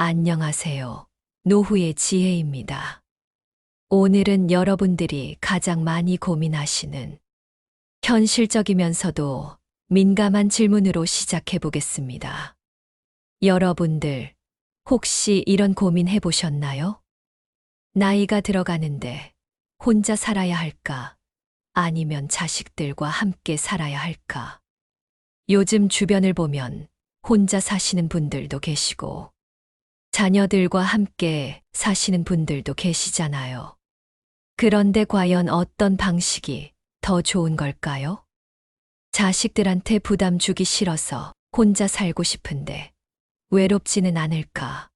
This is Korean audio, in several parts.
안녕하세요. 노후의 지혜입니다. 오늘은 여러분들이 가장 많이 고민하시는 현실적이면서도 민감한 질문으로 시작해 보겠습니다. 여러분들, 혹시 이런 고민 해보셨나요? 나이가 들어가는데 혼자 살아야 할까? 아니면 자식들과 함께 살아야 할까? 요즘 주변을 보면 혼자 사시는 분들도 계시고, 자녀들과 함께 사시는 분들도 계시잖아요. 그런데 과연 어떤 방식이 더 좋은 걸까요? 자식들한테 부담 주기 싫어서 혼자 살고 싶은데 외롭지는 않을까?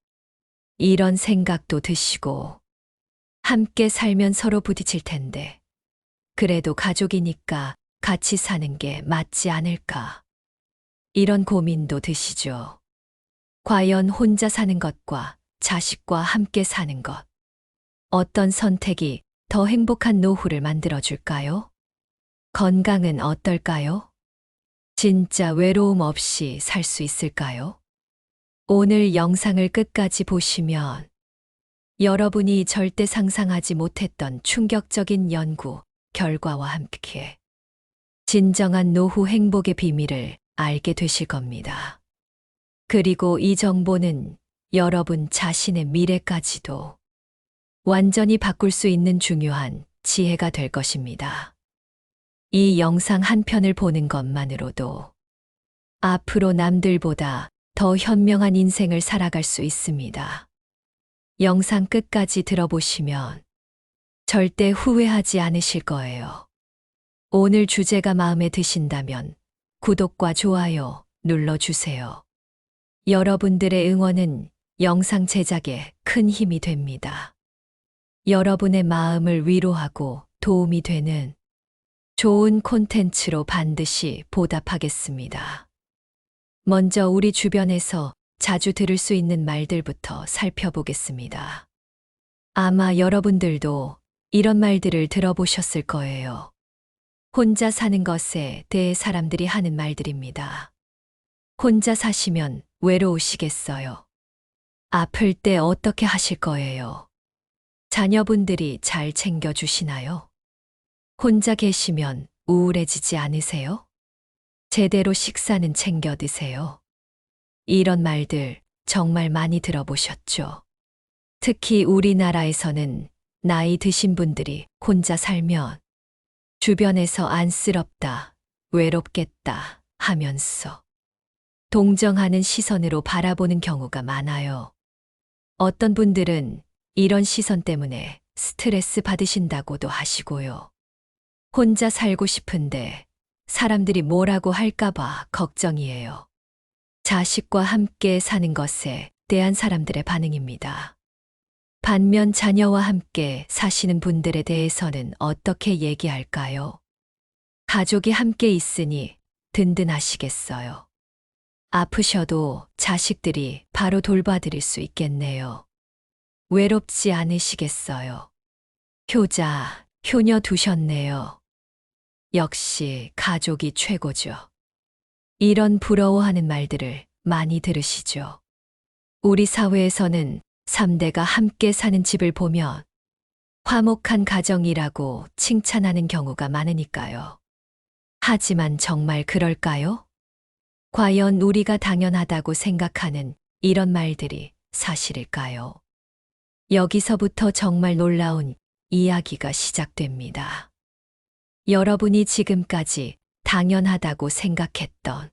이런 생각도 드시고, 함께 살면 서로 부딪힐 텐데, 그래도 가족이니까 같이 사는 게 맞지 않을까? 이런 고민도 드시죠. 과연 혼자 사는 것과 자식과 함께 사는 것, 어떤 선택이 더 행복한 노후를 만들어줄까요? 건강은 어떨까요? 진짜 외로움 없이 살 수 있을까요? 오늘 영상을 끝까지 보시면 여러분이 절대 상상하지 못했던 충격적인 연구 결과와 함께 진정한 노후 행복의 비밀을 알게 되실 겁니다. 그리고 이 정보는 여러분 자신의 미래까지도 완전히 바꿀 수 있는 중요한 지혜가 될 것입니다. 이 영상 한 편을 보는 것만으로도 앞으로 남들보다 더 현명한 인생을 살아갈 수 있습니다. 영상 끝까지 들어보시면 절대 후회하지 않으실 거예요. 오늘 주제가 마음에 드신다면 구독과 좋아요 눌러주세요. 여러분들의 응원은 영상 제작에 큰 힘이 됩니다. 여러분의 마음을 위로하고 도움이 되는 좋은 콘텐츠로 반드시 보답하겠습니다. 먼저 우리 주변에서 자주 들을 수 있는 말들부터 살펴보겠습니다. 아마 여러분들도 이런 말들을 들어보셨을 거예요. 혼자 사는 것에 대해 사람들이 하는 말들입니다. 혼자 사시면 외로우시겠어요? 아플 때 어떻게 하실 거예요? 자녀분들이 잘 챙겨주시나요? 혼자 계시면 우울해지지 않으세요? 제대로 식사는 챙겨 드세요? 이런 말들 정말 많이 들어보셨죠? 특히 우리나라에서는 나이 드신 분들이 혼자 살면 주변에서 안쓰럽다, 외롭겠다 하면서 동정하는 시선으로 바라보는 경우가 많아요. 어떤 분들은 이런 시선 때문에 스트레스 받으신다고도 하시고요. 혼자 살고 싶은데 사람들이 뭐라고 할까봐 걱정이에요. 자식과 함께 사는 것에 대한 사람들의 반응입니다. 반면 자녀와 함께 사시는 분들에 대해서는 어떻게 얘기할까요? 가족이 함께 있으니 든든하시겠어요. 아프셔도 자식들이 바로 돌봐드릴 수 있겠네요. 외롭지 않으시겠어요. 효자, 효녀 두셨네요. 역시 가족이 최고죠. 이런 부러워하는 말들을 많이 들으시죠. 우리 사회에서는 3대가 함께 사는 집을 보면 화목한 가정이라고 칭찬하는 경우가 많으니까요. 하지만 정말 그럴까요? 과연 우리가 당연하다고 생각하는 이런 말들이 사실일까요? 여기서부터 정말 놀라운 이야기가 시작됩니다. 여러분이 지금까지 당연하다고 생각했던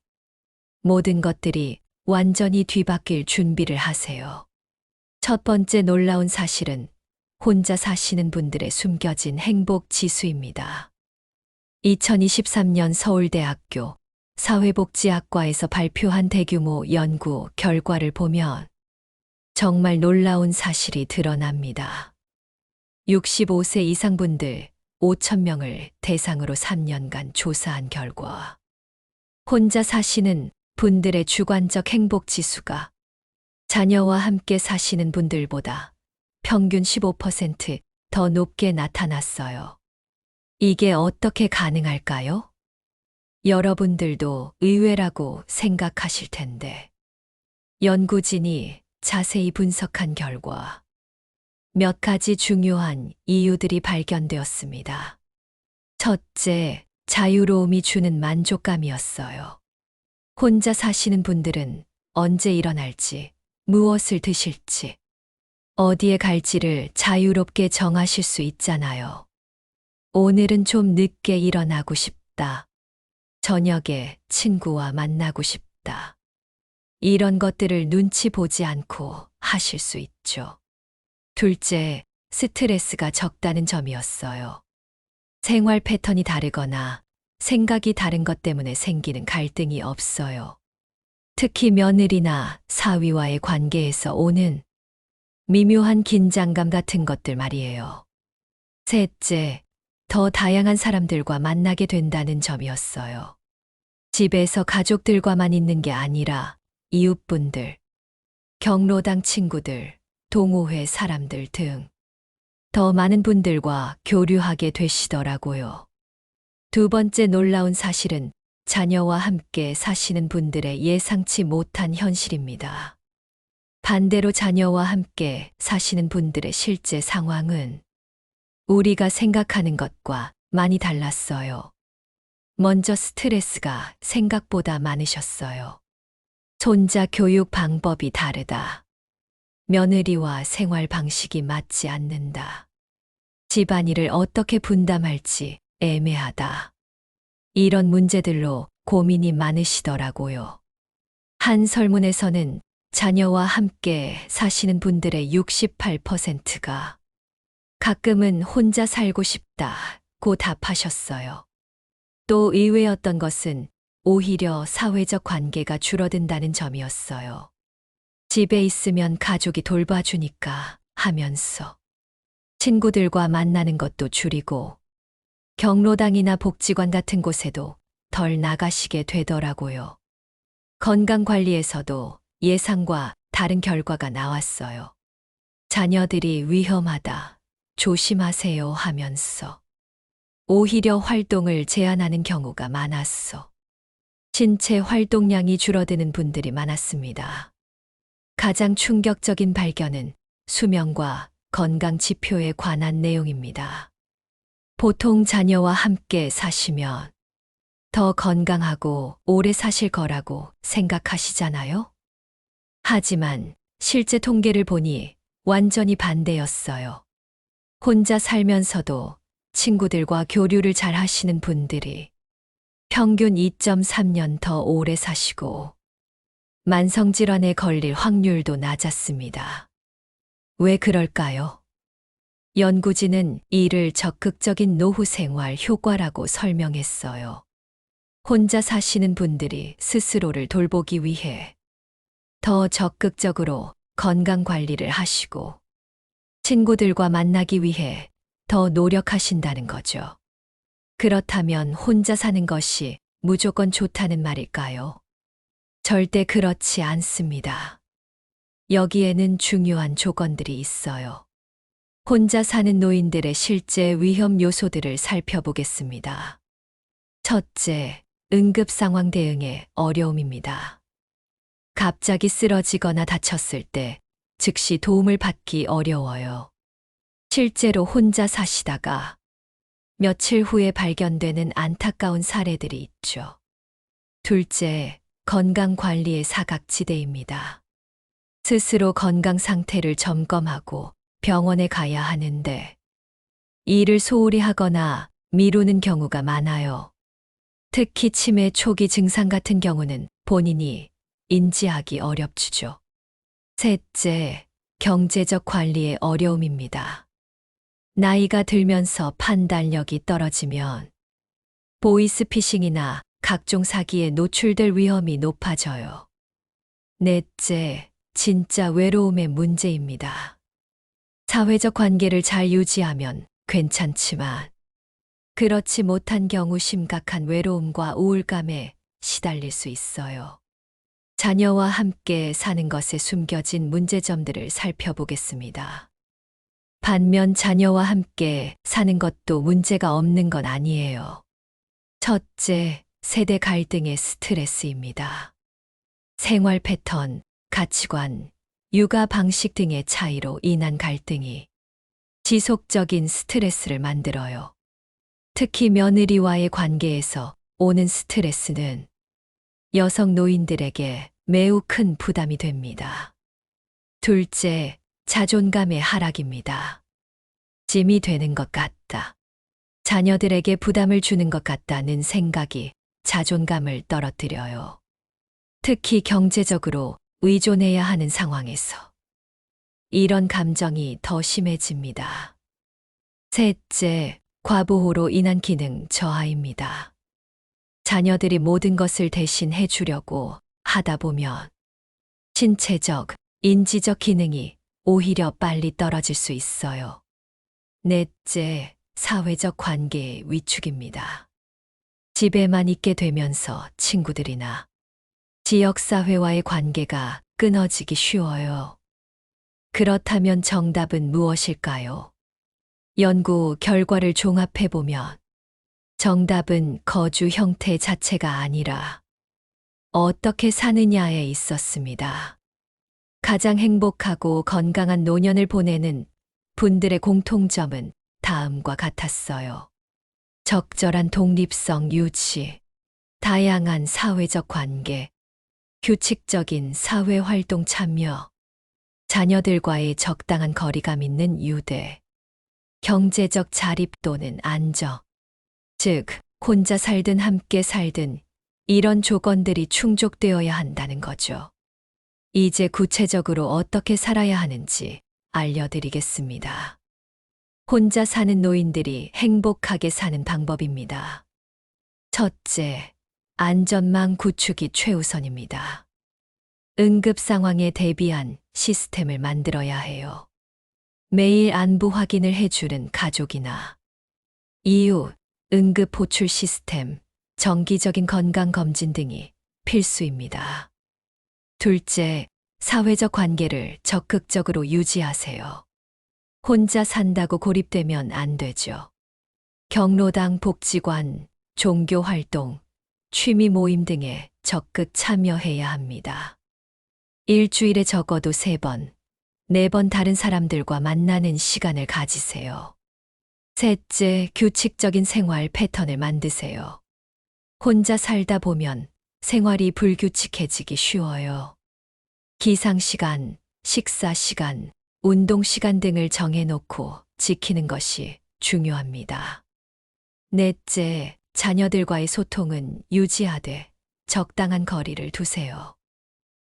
모든 것들이 완전히 뒤바뀔 준비를 하세요. 첫 번째 놀라운 사실은 혼자 사시는 분들의 숨겨진 행복 지수입니다. 2023년 서울대학교 사회복지학과에서 발표한 대규모 연구 결과를 보면 정말 놀라운 사실이 드러납니다. 65세 이상 분들 5,000명을 대상으로 3년간 조사한 결과 혼자 사시는 분들의 주관적 행복 지수가 자녀와 함께 사시는 분들보다 평균 15% 더 높게 나타났어요. 이게 어떻게 가능할까요? 여러분들도 의외라고 생각하실 텐데, 연구진이 자세히 분석한 결과 몇 가지 중요한 이유들이 발견되었습니다. 첫째, 자유로움이 주는 만족감이었어요. 혼자 사시는 분들은 언제 일어날지, 무엇을 드실지, 어디에 갈지를 자유롭게 정하실 수 있잖아요. 오늘은 좀 늦게 일어나고 싶다. 저녁에 친구와 만나고 싶다. 이런 것들을 눈치 보지 않고 하실 수 있죠. 둘째, 스트레스가 적다는 점이었어요. 생활 패턴이 다르거나 생각이 다른 것 때문에 생기는 갈등이 없어요. 특히 며느리나 사위와의 관계에서 오는 미묘한 긴장감 같은 것들 말이에요. 셋째, 더 다양한 사람들과 만나게 된다는 점이었어요. 집에서 가족들과만 있는 게 아니라 이웃분들, 경로당 친구들, 동호회 사람들 등 더 많은 분들과 교류하게 되시더라고요. 두 번째 놀라운 사실은 자녀와 함께 사시는 분들의 예상치 못한 현실입니다. 반대로 자녀와 함께 사시는 분들의 실제 상황은 우리가 생각하는 것과 많이 달랐어요. 먼저 스트레스가 생각보다 많으셨어요. 손자 교육 방법이 다르다. 며느리와 생활 방식이 맞지 않는다. 집안일을 어떻게 분담할지 애매하다. 이런 문제들로 고민이 많으시더라고요. 한 설문에서는 자녀와 함께 사시는 분들의 68%가 가끔은 혼자 살고 싶다고 답하셨어요. 또 의외였던 것은 오히려 사회적 관계가 줄어든다는 점이었어요. 집에 있으면 가족이 돌봐주니까 하면서 친구들과 만나는 것도 줄이고 경로당이나 복지관 같은 곳에도 덜 나가시게 되더라고요. 건강관리에서도 예상과 다른 결과가 나왔어요. 자녀들이 위험하다, 조심하세요 하면서 오히려 활동을 제한하는 경우가 많았어. 신체 활동량이 줄어드는 분들이 많았습니다. 가장 충격적인 발견은 수명과 건강 지표에 관한 내용입니다. 보통 자녀와 함께 사시면 더 건강하고 오래 사실 거라고 생각하시잖아요? 하지만 실제 통계를 보니 완전히 반대였어요. 혼자 살면서도 친구들과 교류를 잘 하시는 분들이 평균 2.3년 더 오래 사시고 만성질환에 걸릴 확률도 낮았습니다. 왜 그럴까요? 연구진은 이를 적극적인 노후 생활 효과라고 설명했어요. 혼자 사시는 분들이 스스로를 돌보기 위해 더 적극적으로 건강 관리를 하시고 친구들과 만나기 위해 더 노력하신다는 거죠. 그렇다면 혼자 사는 것이 무조건 좋다는 말일까요? 절대 그렇지 않습니다. 여기에는 중요한 조건들이 있어요. 혼자 사는 노인들의 실제 위험 요소들을 살펴보겠습니다. 첫째, 응급 상황 대응의 어려움입니다. 갑자기 쓰러지거나 다쳤을 때 즉시 도움을 받기 어려워요. 실제로 혼자 사시다가 며칠 후에 발견되는 안타까운 사례들이 있죠. 둘째, 건강 관리의 사각지대입니다. 스스로 건강 상태를 점검하고 병원에 가야 하는데 이를 소홀히 하거나 미루는 경우가 많아요. 특히 치매 초기 증상 같은 경우는 본인이 인지하기 어렵죠. 셋째, 경제적 관리의 어려움입니다. 나이가 들면서 판단력이 떨어지면 보이스피싱이나 각종 사기에 노출될 위험이 높아져요. 넷째, 진짜 외로움의 문제입니다. 사회적 관계를 잘 유지하면 괜찮지만 그렇지 못한 경우 심각한 외로움과 우울감에 시달릴 수 있어요. 자녀와 함께 사는 것에 숨겨진 문제점들을 살펴보겠습니다. 반면 자녀와 함께 사는 것도 문제가 없는 건 아니에요. 첫째, 세대 갈등의 스트레스입니다. 생활 패턴, 가치관, 육아 방식 등의 차이로 인한 갈등이 지속적인 스트레스를 만들어요. 특히 며느리와의 관계에서 오는 스트레스는 여성 노인들에게 매우 큰 부담이 됩니다. 둘째, 자존감의 하락입니다. 짐이 되는 것 같다. 자녀들에게 부담을 주는 것 같다는 생각이 자존감을 떨어뜨려요. 특히 경제적으로 의존해야 하는 상황에서 이런 감정이 더 심해집니다. 셋째, 과보호로 인한 기능 저하입니다. 자녀들이 모든 것을 대신 해주려고 하다 보면 신체적, 인지적 기능이 오히려 빨리 떨어질 수 있어요. 넷째, 사회적 관계의 위축입니다. 집에만 있게 되면서 친구들이나 지역사회와의 관계가 끊어지기 쉬워요. 그렇다면 정답은 무엇일까요? 연구 결과를 종합해보면 정답은 거주 형태 자체가 아니라 어떻게 사느냐에 있었습니다. 가장 행복하고 건강한 노년을 보내는 분들의 공통점은 다음과 같았어요. 적절한 독립성 유지, 다양한 사회적 관계, 규칙적인 사회활동 참여, 자녀들과의 적당한 거리감 있는 유대, 경제적 자립 또는 안정, 즉 혼자 살든 함께 살든 이런 조건들이 충족되어야 한다는 거죠. 이제 구체적으로 어떻게 살아야 하는지 알려드리겠습니다. 혼자 사는 노인들이 행복하게 사는 방법입니다. 첫째, 안전망 구축이 최우선입니다. 응급 상황에 대비한 시스템을 만들어야 해요. 매일 안부 확인을 해주는 가족이나 이웃, 응급 호출 시스템, 정기적인 건강검진 등이 필수입니다. 둘째, 사회적 관계를 적극적으로 유지하세요. 혼자 산다고 고립되면 안 되죠. 경로당, 복지관, 종교 활동, 취미 모임 등에 적극 참여해야 합니다. 일주일에 적어도 3번, 4번 다른 사람들과 만나는 시간을 가지세요. 셋째, 규칙적인 생활 패턴을 만드세요. 혼자 살다 보면 생활이 불규칙해지기 쉬워요. 기상시간, 식사시간, 운동시간 등을 정해놓고 지키는 것이 중요합니다. 넷째, 자녀들과의 소통은 유지하되 적당한 거리를 두세요.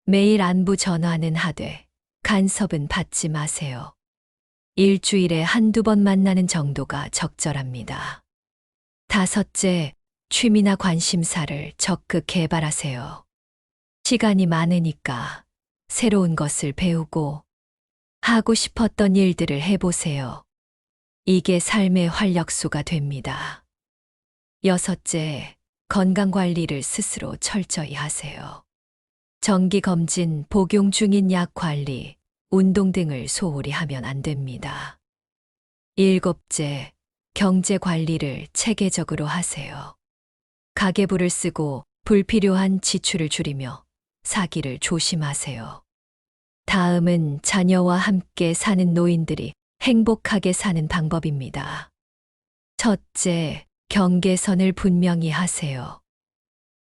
매일 안부 전화는 하되 간섭은 받지 마세요. 일주일에 1~2번 만나는 정도가 적절합니다. 다섯째, 취미나 관심사를 적극 개발하세요. 시간이 많으니까 새로운 것을 배우고 하고 싶었던 일들을 해보세요. 이게 삶의 활력소가 됩니다. 여섯째, 건강관리를 스스로 철저히 하세요. 정기검진, 복용 중인 약 관리, 운동 등을 소홀히 하면 안 됩니다. 일곱째, 경제관리를 체계적으로 하세요. 가계부를 쓰고 불필요한 지출을 줄이며 사기를 조심하세요. 다음은 자녀와 함께 사는 노인들이 행복하게 사는 방법입니다. 첫째, 경계선을 분명히 하세요.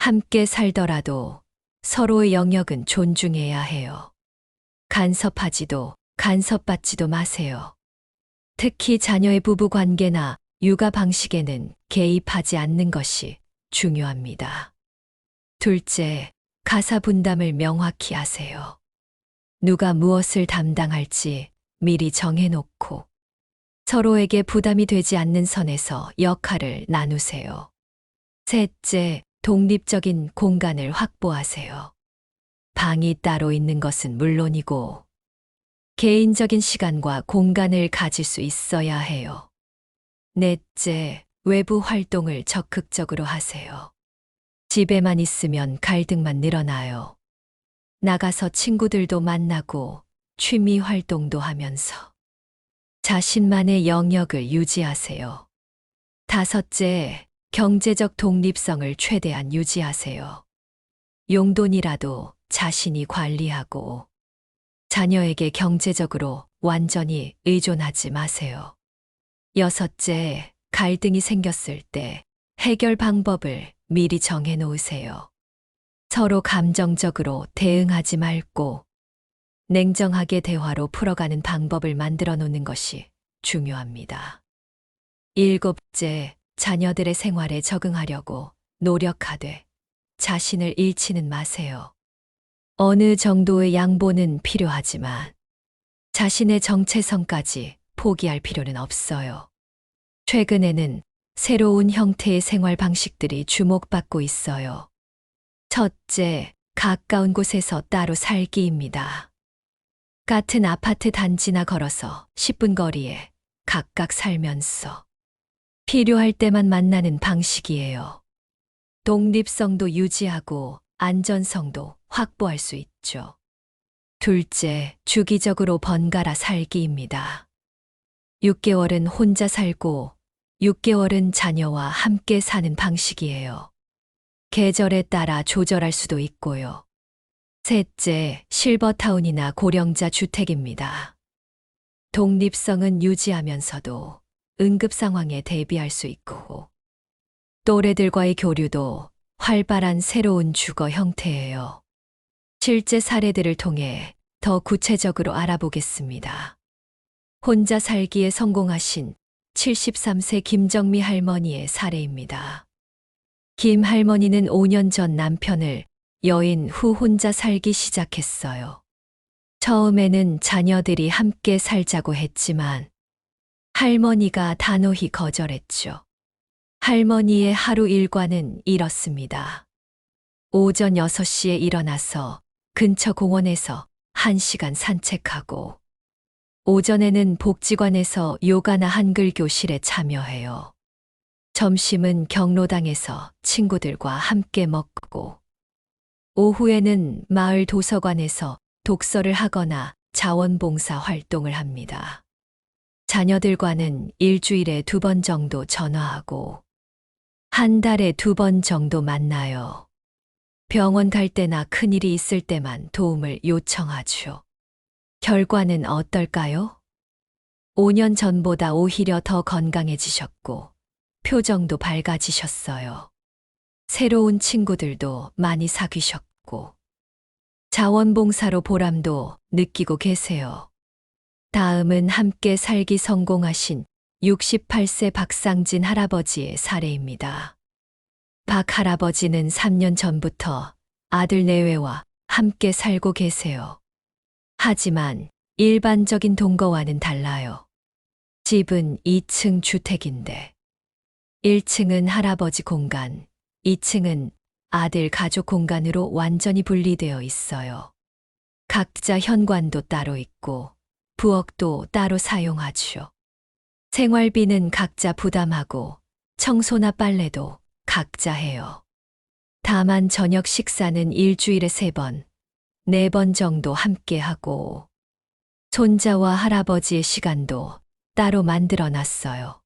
함께 살더라도 서로의 영역은 존중해야 해요. 간섭하지도 간섭받지도 마세요. 특히 자녀의 부부 관계나 육아 방식에는 개입하지 않는 것이 중요합니다. 둘째, 가사 분담을 명확히 하세요. 누가 무엇을 담당할지 미리 정해놓고 서로에게 부담이 되지 않는 선에서 역할을 나누세요. 셋째, 독립적인 공간을 확보하세요. 방이 따로 있는 것은 물론이고 개인적인 시간과 공간을 가질 수 있어야 해요. 넷째, 외부 활동을 적극적으로 하세요. 집에만 있으면 갈등만 늘어나요. 나가서 친구들도 만나고 취미 활동도 하면서 자신만의 영역을 유지하세요. 다섯째, 경제적 독립성을 최대한 유지하세요. 용돈이라도 자신이 관리하고 자녀에게 경제적으로 완전히 의존하지 마세요. 여섯째, 갈등이 생겼을 때 해결 방법을 미리 정해 놓으세요. 서로 감정적으로 대응하지 말고 냉정하게 대화로 풀어가는 방법을 만들어 놓는 것이 중요합니다. 일곱째, 자녀들의 생활에 적응하려고 노력하되 자신을 잃지는 마세요. 어느 정도의 양보는 필요하지만 자신의 정체성까지 포기할 필요는 없어요. 최근에는 새로운 형태의 생활 방식들이 주목받고 있어요. 첫째, 가까운 곳에서 따로 살기입니다. 같은 아파트 단지나 걸어서 10분 거리에 각각 살면서 필요할 때만 만나는 방식이에요. 독립성도 유지하고 안전성도 확보할 수 있죠. 둘째, 주기적으로 번갈아 살기입니다. 6개월은 혼자 살고 6개월은 자녀와 함께 사는 방식이에요. 계절에 따라 조절할 수도 있고요. 셋째, 실버타운이나 고령자 주택입니다. 독립성은 유지하면서도 응급 상황에 대비할 수 있고 또래들과의 교류도 활발한 새로운 주거 형태예요. 실제 사례들을 통해 더 구체적으로 알아보겠습니다. 혼자 살기에 성공하신 73세 김정미 할머니의 사례입니다. 김 할머니는 5년 전 남편을 여인 후 혼자 살기 시작했어요. 처음에는 자녀들이 함께 살자고 했지만 할머니가 단호히 거절했죠. 할머니의 하루 일과는 이렇습니다. 오전 6시에 일어나서 근처 공원에서 1시간 산책하고 오전에는 복지관에서 요가나 한글 교실에 참여해요. 점심은 경로당에서 친구들과 함께 먹고 오후에는 마을 도서관에서 독서를 하거나 자원봉사 활동을 합니다. 자녀들과는 일주일에 2번 정도 전화하고 한 달에 2번 정도 만나요. 병원 갈 때나 큰일이 있을 때만 도움을 요청하죠. 결과는 어떨까요? 5년 전보다 오히려 더 건강해지셨고 표정도 밝아지셨어요. 새로운 친구들도 많이 사귀셨고 자원봉사로 보람도 느끼고 계세요. 다음은 함께 살기 성공하신 68세 박상진 할아버지의 사례입니다. 박 할아버지는 3년 전부터 아들 내외와 함께 살고 계세요. 하지만 일반적인 동거와는 달라요. 집은 2층 주택인데 1층은 할아버지 공간, 2층은 아들 가족 공간으로 완전히 분리되어 있어요. 각자 현관도 따로 있고 부엌도 따로 사용하죠. 생활비는 각자 부담하고 청소나 빨래도 각자 해요. 다만 저녁 식사는 일주일에 3번, 4번 정도 함께 하고 손자와 할아버지의 시간도 따로 만들어 놨어요.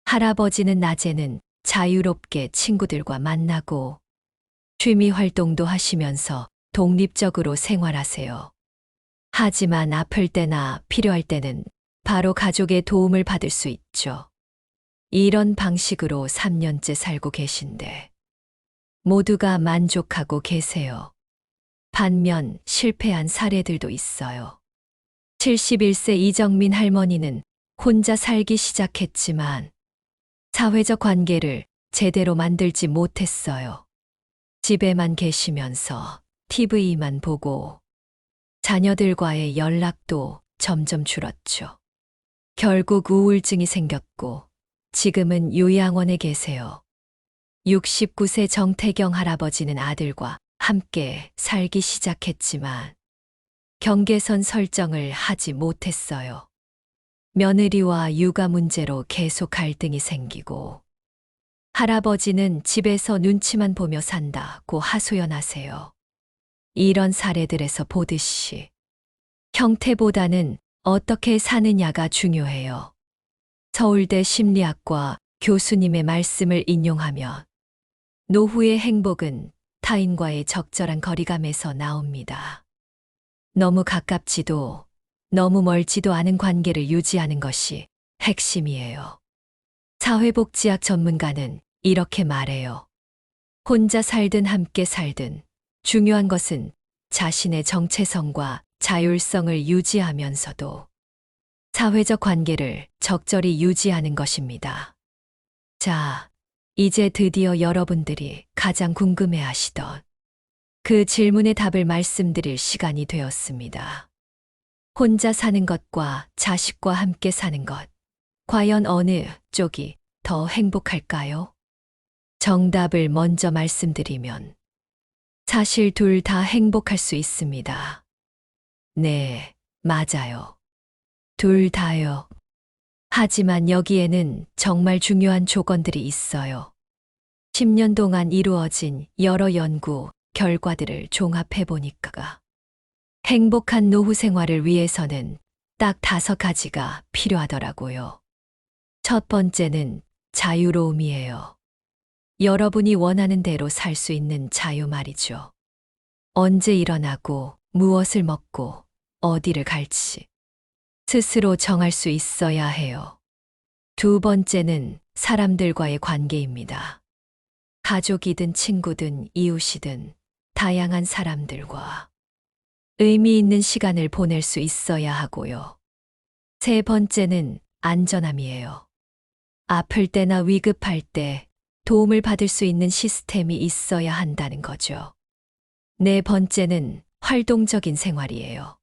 할아버지는 낮에는 자유롭게 친구들과 만나고 취미 활동도 하시면서 독립적으로 생활하세요. 하지만 아플 때나 필요할 때는 바로 가족의 도움을 받을 수 있죠. 이런 방식으로 3년째 살고 계신데 모두가 만족하고 계세요. 반면 실패한 사례들도 있어요. 71세 이정민 할머니는 혼자 살기 시작했지만 사회적 관계를 제대로 만들지 못했어요. 집에만 계시면서 TV만 보고 자녀들과의 연락도 점점 줄었죠. 결국 우울증이 생겼고 지금은 요양원에 계세요. 69세 정태경 할아버지는 아들과 함께 살기 시작했지만 경계선 설정을 하지 못했어요. 며느리와 육아 문제로 계속 갈등이 생기고 할아버지는 집에서 눈치만 보며 산다고 하소연하세요. 이런 사례들에서 보듯이 형태보다는 어떻게 사느냐가 중요해요. 서울대 심리학과 교수님의 말씀을 인용하면 노후의 행복은 타인과의 적절한 거리감에서 나옵니다. 너무 가깝지도 너무 멀지도 않은 관계를 유지하는 것이 핵심이에요. 사회복지학 전문가는 이렇게 말해요. 혼자 살든 함께 살든 중요한 것은 자신의 정체성과 자율성을 유지하면서도 사회적 관계를 적절히 유지하는 것입니다. 자, 이제 드디어 여러분들이 가장 궁금해 하시던 그 질문의 답을 말씀드릴 시간이 되었습니다. 혼자 사는 것과 자식과 함께 사는 것, 과연 어느 쪽이 더 행복할까요? 정답을 먼저 말씀드리면 사실 둘 다 행복할 수 있습니다. 네, 맞아요. 둘 다요. 하지만 여기에는 정말 중요한 조건들이 있어요. 10년 동안 이루어진 여러 연구 결과들을 종합해 보니까 행복한 노후 생활을 위해서는 딱 5가지가 필요하더라고요. 첫 번째는 자유로움이에요. 여러분이 원하는 대로 살 수 있는 자유 말이죠. 언제 일어나고 무엇을 먹고 어디를 갈지 스스로 정할 수 있어야 해요. 두 번째는 사람들과의 관계입니다. 가족이든 친구든 이웃이든 다양한 사람들과 의미 있는 시간을 보낼 수 있어야 하고요. 세 번째는 안전함이에요. 아플 때나 위급할 때 도움을 받을 수 있는 시스템이 있어야 한다는 거죠. 네 번째는 활동적인 생활이에요.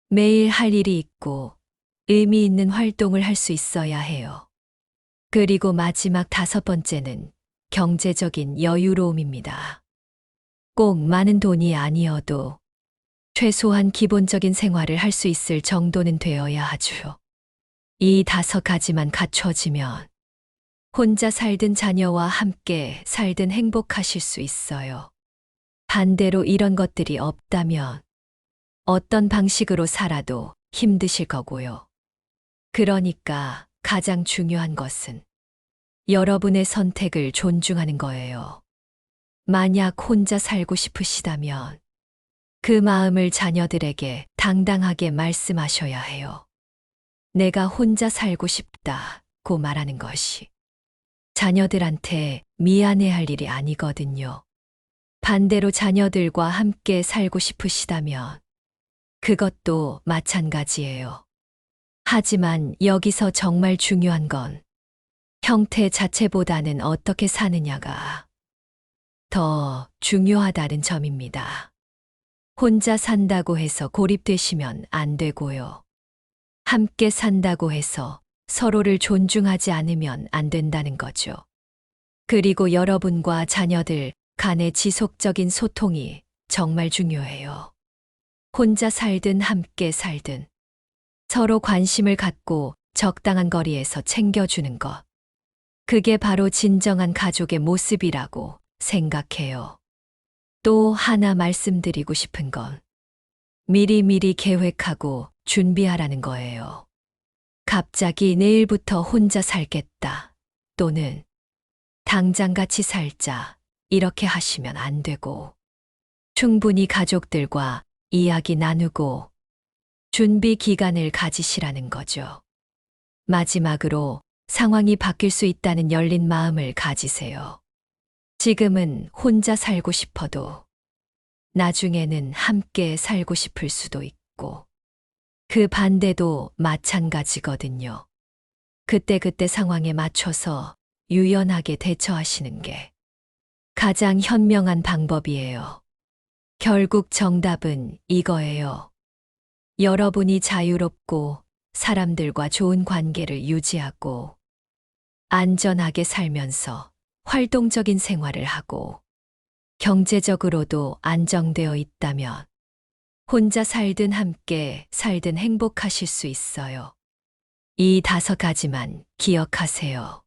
매일 할 일이 있고 의미 있는 활동을 할 수 있어야 해요. 그리고 마지막 5번째는 경제적인 여유로움입니다. 꼭 많은 돈이 아니어도 최소한 기본적인 생활을 할 수 있을 정도는 되어야 하죠. 이 5가지만 갖춰지면 혼자 살든 자녀와 함께 살든 행복하실 수 있어요. 반대로 이런 것들이 없다면 어떤 방식으로 살아도 힘드실 거고요. 그러니까 가장 중요한 것은 여러분의 선택을 존중하는 거예요. 만약 혼자 살고 싶으시다면 그 마음을 자녀들에게 당당하게 말씀하셔야 해요. 내가 혼자 살고 싶다고 말하는 것이 자녀들한테 미안해할 일이 아니거든요. 반대로 자녀들과 함께 살고 싶으시다면 그것도 마찬가지예요. 하지만 여기서 정말 중요한 건 형태 자체보다는 어떻게 사느냐가 더 중요하다는 점입니다. 혼자 산다고 해서 고립되시면 안 되고요. 함께 산다고 해서 서로를 존중하지 않으면 안 된다는 거죠. 그리고 여러분과 자녀들 간의 지속적인 소통이 정말 중요해요. 혼자 살든 함께 살든 서로 관심을 갖고 적당한 거리에서 챙겨주는 것. 그게 바로 진정한 가족의 모습이라고 생각해요. 또 하나 말씀드리고 싶은 건 미리미리 계획하고 준비하라는 거예요. 갑자기 내일부터 혼자 살겠다 또는 당장 같이 살자 이렇게 하시면 안 되고 충분히 가족들과 이야기 나누고 준비 기간을 가지시라는 거죠. 마지막으로 상황이 바뀔 수 있다는 열린 마음을 가지세요. 지금은 혼자 살고 싶어도 나중에는 함께 살고 싶을 수도 있고 그 반대도 마찬가지거든요. 그때그때 상황에 맞춰서 유연하게 대처하시는 게 가장 현명한 방법이에요. 결국 정답은 이거예요. 여러분이 자유롭고 사람들과 좋은 관계를 유지하고 안전하게 살면서 활동적인 생활을 하고 경제적으로도 안정되어 있다면 혼자 살든 함께 살든 행복하실 수 있어요. 이 5가지만 기억하세요.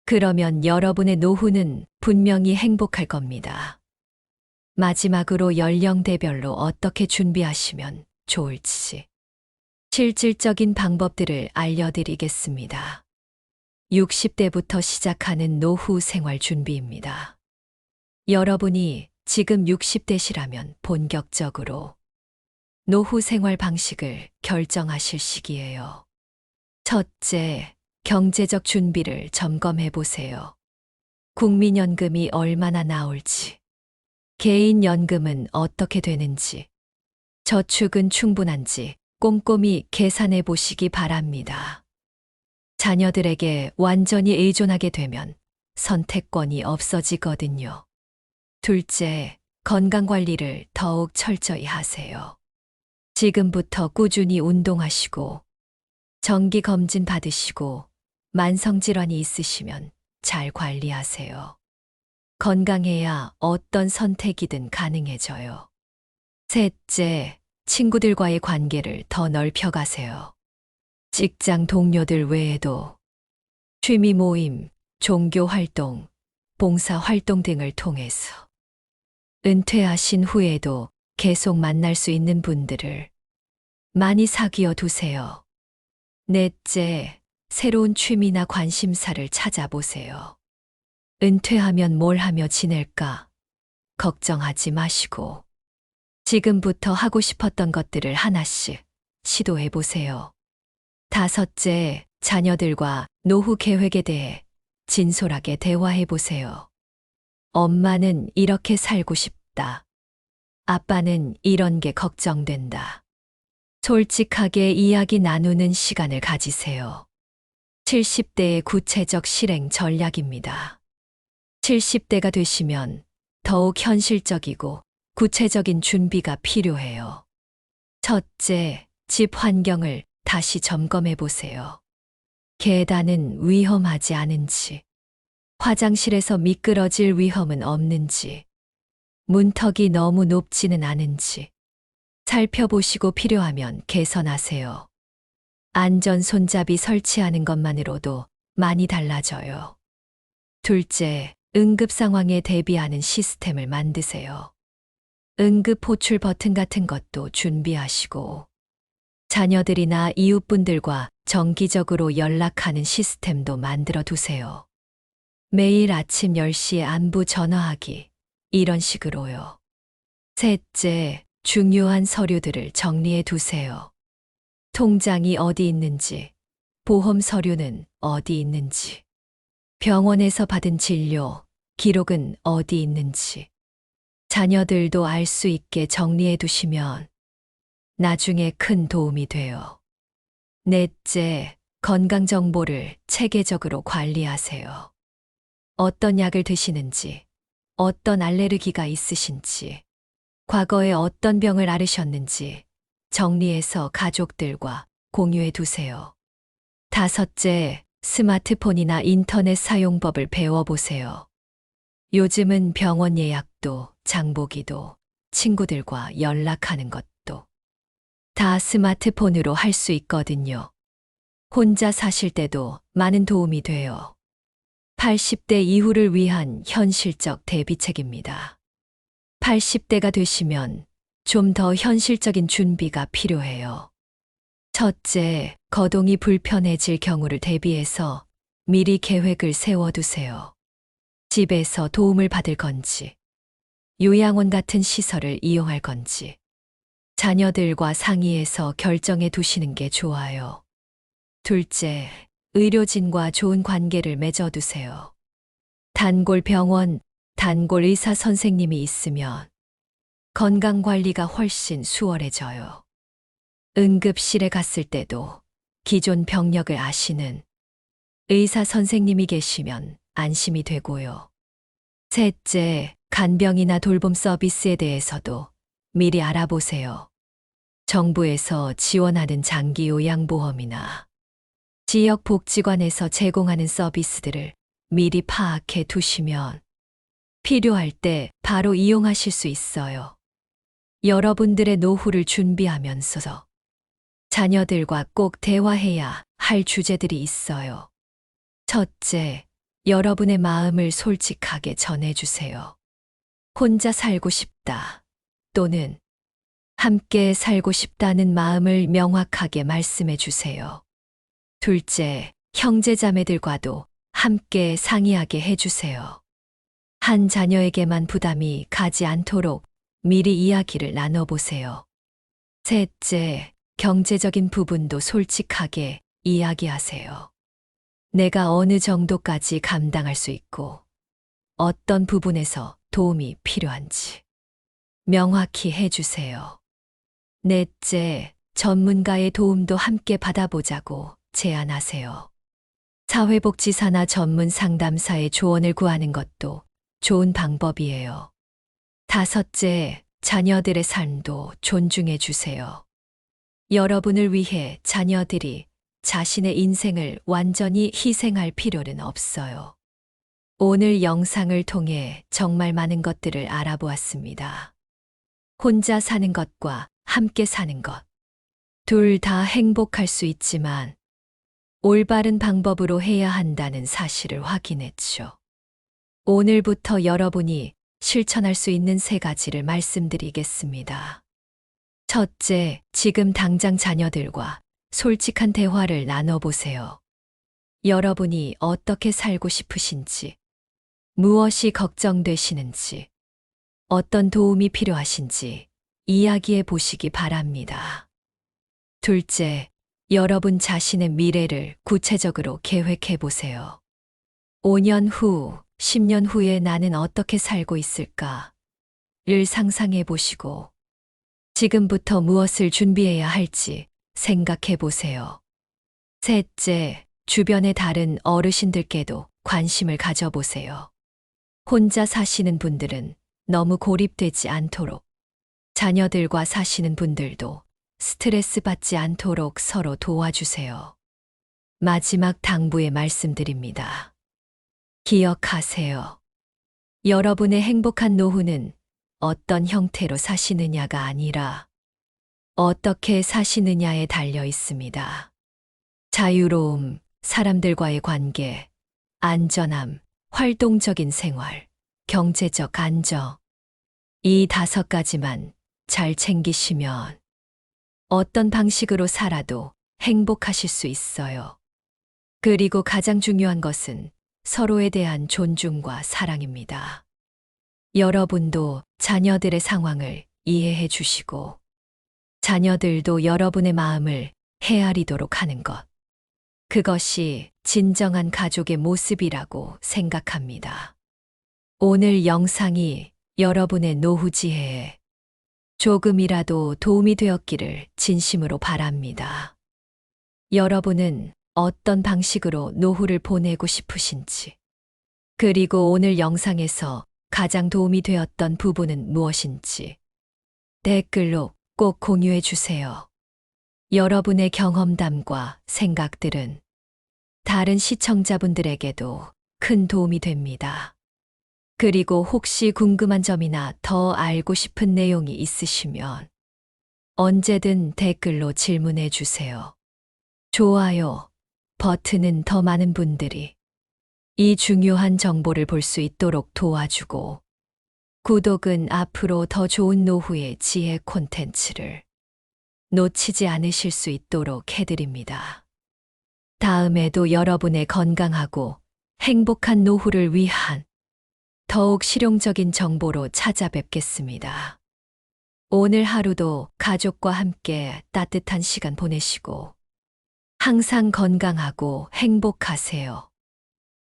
그러면 여러분의 노후는 분명히 행복할 겁니다. 마지막으로 연령대별로 어떻게 준비하시면 좋을지 실질적인 방법들을 알려드리겠습니다. 60대부터 시작하는 노후 생활 준비입니다. 여러분이 지금 60대시라면 본격적으로 노후 생활 방식을 결정하실 시기예요. 첫째, 경제적 준비를 점검해 보세요. 국민연금이 얼마나 나올지, 개인연금은 어떻게 되는지, 저축은 충분한지 꼼꼼히 계산해 보시기 바랍니다. 자녀들에게 완전히 의존하게 되면 선택권이 없어지거든요. 둘째, 건강 관리를 더욱 철저히 하세요. 지금부터 꾸준히 운동하시고, 정기 검진 받으시고, 만성질환이 있으시면 잘 관리하세요. 건강해야 어떤 선택이든 가능해져요. 셋째, 친구들과의 관계를 더 넓혀가세요. 직장 동료들 외에도 취미 모임, 종교 활동, 봉사 활동 등을 통해서 은퇴하신 후에도 계속 만날 수 있는 분들을 많이 사귀어 두세요. 넷째, 새로운 취미나 관심사를 찾아보세요. 은퇴하면 뭘 하며 지낼까 걱정하지 마시고 지금부터 하고 싶었던 것들을 하나씩 시도해 보세요. 다섯째, 자녀들과 노후 계획에 대해 진솔하게 대화해 보세요. 엄마는 이렇게 살고 싶다. 아빠는 이런 게 걱정된다. 솔직하게 이야기 나누는 시간을 가지세요. 70대의 구체적 실행 전략입니다. 70대가 되시면 더욱 현실적이고 구체적인 준비가 필요해요. 첫째, 집 환경을 다시 점검해 보세요. 계단은 위험하지 않은지, 화장실에서 미끄러질 위험은 없는지, 문턱이 너무 높지는 않은지 살펴보시고 필요하면 개선하세요. 안전 손잡이 설치하는 것만으로도 많이 달라져요. 둘째, 응급 상황에 대비하는 시스템을 만드세요. 응급 호출 버튼 같은 것도 준비하시고, 자녀들이나 이웃분들과 정기적으로 연락하는 시스템도 만들어 두세요. 매일 아침 10시에 안부 전화하기, 이런 식으로요. 셋째, 중요한 서류들을 정리해 두세요. 통장이 어디 있는지, 보험 서류는 어디 있는지, 병원에서 받은 진료, 기록은 어디 있는지, 자녀들도 알 수 있게 정리해 두시면 나중에 큰 도움이 돼요. 넷째, 건강 정보를 체계적으로 관리하세요. 어떤 약을 드시는지, 어떤 알레르기가 있으신지, 과거에 어떤 병을 앓으셨는지 정리해서 가족들과 공유해 두세요. 다섯째, 스마트폰이나 인터넷 사용법을 배워보세요. 요즘은 병원 예약도, 장보기도, 친구들과 연락하는 것도 다 스마트폰으로 할 수 있거든요. 혼자 사실 때도 많은 도움이 돼요. 80대 이후를 위한 현실적 대비책입니다. 80대가 되시면 좀 더 현실적인 준비가 필요해요. 첫째, 거동이 불편해질 경우를 대비해서 미리 계획을 세워두세요. 집에서 도움을 받을 건지, 요양원 같은 시설을 이용할 건지, 자녀들과 상의해서 결정해 두시는 게 좋아요. 둘째, 의료진과 좋은 관계를 맺어두세요. 단골 병원, 단골 의사 선생님이 있으면 건강관리가 훨씬 수월해져요. 응급실에 갔을 때도 기존 병력을 아시는 의사 선생님이 계시면 안심이 되고요. 셋째, 간병이나 돌봄 서비스에 대해서도 미리 알아보세요. 정부에서 지원하는 장기 요양보험이나 지역 복지관에서 제공하는 서비스들을 미리 파악해 두시면 필요할 때 바로 이용하실 수 있어요. 여러분들의 노후를 준비하면서 자녀들과 꼭 대화해야 할 주제들이 있어요. 첫째, 여러분의 마음을 솔직하게 전해주세요. 혼자 살고 싶다 또는 함께 살고 싶다는 마음을 명확하게 말씀해 주세요. 둘째, 형제자매들과도 함께 상의하게 해주세요. 한 자녀에게만 부담이 가지 않도록 미리 이야기를 나눠보세요. 셋째, 경제적인 부분도 솔직하게 이야기하세요. 내가 어느 정도까지 감당할 수 있고 어떤 부분에서 도움이 필요한지 명확히 해주세요. 넷째, 전문가의 도움도 함께 받아보자고 제안하세요. 사회복지사나 전문 상담사의 조언을 구하는 것도 좋은 방법이에요. 다섯째, 자녀들의 삶도 존중해 주세요. 여러분을 위해 자녀들이 자신의 인생을 완전히 희생할 필요는 없어요. 오늘 영상을 통해 정말 많은 것들을 알아보았습니다. 혼자 사는 것과 함께 사는 것. 둘 다 행복할 수 있지만 올바른 방법으로 해야 한다는 사실을 확인했죠. 오늘부터 여러분이 실천할 수 있는 3가지를 말씀드리겠습니다. 첫째, 지금 당장 자녀들과 솔직한 대화를 나눠보세요. 여러분이 어떻게 살고 싶으신지, 무엇이 걱정되시는지, 어떤 도움이 필요하신지 이야기해 보시기 바랍니다. 둘째, 여러분 자신의 미래를 구체적으로 계획해 보세요. 5년 후, 10년 후에 나는 어떻게 살고 있을까를 상상해 보시고 지금부터 무엇을 준비해야 할지 생각해 보세요. 셋째, 주변의 다른 어르신들께도 관심을 가져보세요. 혼자 사시는 분들은 너무 고립되지 않도록, 자녀들과 사시는 분들도 스트레스 받지 않도록 서로 도와주세요. 마지막 당부의 말씀드립니다. 기억하세요. 여러분의 행복한 노후는 어떤 형태로 사시느냐가 아니라 어떻게 사시느냐에 달려 있습니다. 자유로움, 사람들과의 관계, 안전함, 활동적인 생활, 경제적 안정. 이 5가지만 잘 챙기시면 어떤 방식으로 살아도 행복하실 수 있어요. 그리고 가장 중요한 것은 서로에 대한 존중과 사랑입니다. 여러분도 자녀들의 상황을 이해해 주시고 자녀들도 여러분의 마음을 헤아리도록 하는 것. 그것이 진정한 가족의 모습이라고 생각합니다. 오늘 영상이 여러분의 노후 지혜에 조금이라도 도움이 되었기를 진심으로 바랍니다. 여러분은 어떤 방식으로 노후를 보내고 싶으신지, 그리고 오늘 영상에서 가장 도움이 되었던 부분은 무엇인지 댓글로 꼭 공유해 주세요. 여러분의 경험담과 생각들은 다른 시청자분들에게도 큰 도움이 됩니다. 그리고 혹시 궁금한 점이나 더 알고 싶은 내용이 있으시면 언제든 댓글로 질문해 주세요. 좋아요 버튼은 더 많은 분들이 이 중요한 정보를 볼 수 있도록 도와주고, 구독은 앞으로 더 좋은 노후의 지혜 콘텐츠를 놓치지 않으실 수 있도록 해드립니다. 다음에도 여러분의 건강하고 행복한 노후를 위한 더욱 실용적인 정보로 찾아뵙겠습니다. 오늘 하루도 가족과 함께 따뜻한 시간 보내시고 항상 건강하고 행복하세요.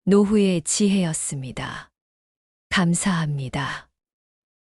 노후의 지혜였습니다. 감사합니다.